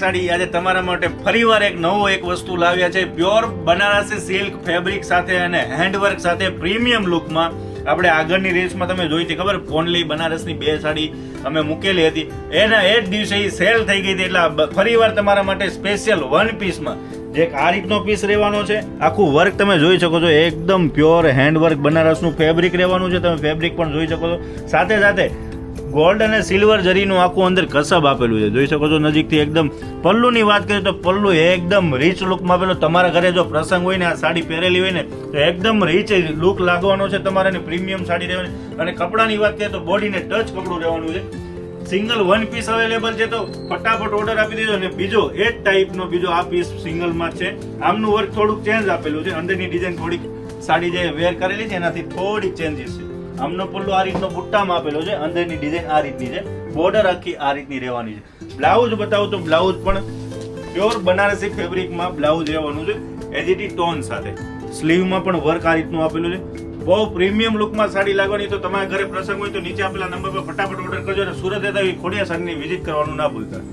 સાડી આજે તમારા માટે ફરીવાર એક વસ્તુ લાવ્યા છે. પ્યોર બનારસી સિલ્ક ફેબ્રિક સાથે અને હેન્ડવર્ક સાથે પ્રીમિયમ લુકમાં. આપણે આગળની રેસમાં તમે જોઈ હતી ખબર, ઓનલી બનારસની 2 સાડી અમે મૂકેલી હતી, એના એ જ દિવસે સેલ થઈ ગઈ હતી. એટલે ફરીવાર તમારા માટે સ્પેશિયલ 1 પીસમાં જે આ રીતનો પીસ રહેવાનો છે. આખું વર્ક તમે જોઈ શકો છો, એકદમ પ્યોર હેન્ડવર્ક બનારસનું ફેબ્રિક રહેવાનું છે. તમે ફેબ્રિક પણ જોઈ શકો છો. સાથે સાથે ગોલ્ડ અને સિલ્વર જરીનું આખું અંદર કસબ આપેલું છે, જોઈ શકો છો નજીકથી. એકદમ પલ્લુની વાત કરીએ તો પલ્લુ એકદમ રીચ લુકમાં આપેલો. તમારા ઘરે જો પ્રસંગ હોય ને, આ સાડી પહેરેલી હોય ને, તો એકદમ રીચ લુક લાગવાનો છે તમારે, પ્રીમિયમ સાડી રહેવાની. અને કપડાની વાત કરીએ તો બોડીને ટચ કપડું રહેવાનું છે. સિંગલ 1 પીસ અવેલેબલ છે, તો ફટાફટ ઓર્ડર આપી દીધો. અને બીજો એ જ ટાઈપનો બીજો આ પીસ સિંગલમાં છે. આમનું વર્ક થોડુંક ચેન્જ આપેલું છે, અંદરની ડિઝાઇન થોડીક સાડી જે વેર કરેલી છે એનાથી થોડીક ચેન્જીસ છે. આમનો પલ્લુ આ રીતનો બુટ્ટામાં આપેલો છે, અંદરની ડિઝાઇન આ રીતની છે, બોર્ડર આખી આ રીતની રહેવાની છે. બ્લાઉઝ બતાવું તો બ્લાઉઝ પણ પ્યોર બનારસી ફેબ્રિકમાં બ્લાઉઝ રહેવાનું છે, એજીટી ટોન સાથે. સ્લીવમાં પણ વર્ક આ રીતનું આપેલું છે. બહુ પ્રીમિયમ લુકમાં સાડી લાગવાની. તો તમારા ઘરે પ્રસંગ હોય તો નીચે આપેલા નંબર પર ફટાફટ ઓર્ડર કરજો. અને સુરત ખોડિયાર સાડીની વિઝિટ કરવાનું ના ભૂલતા.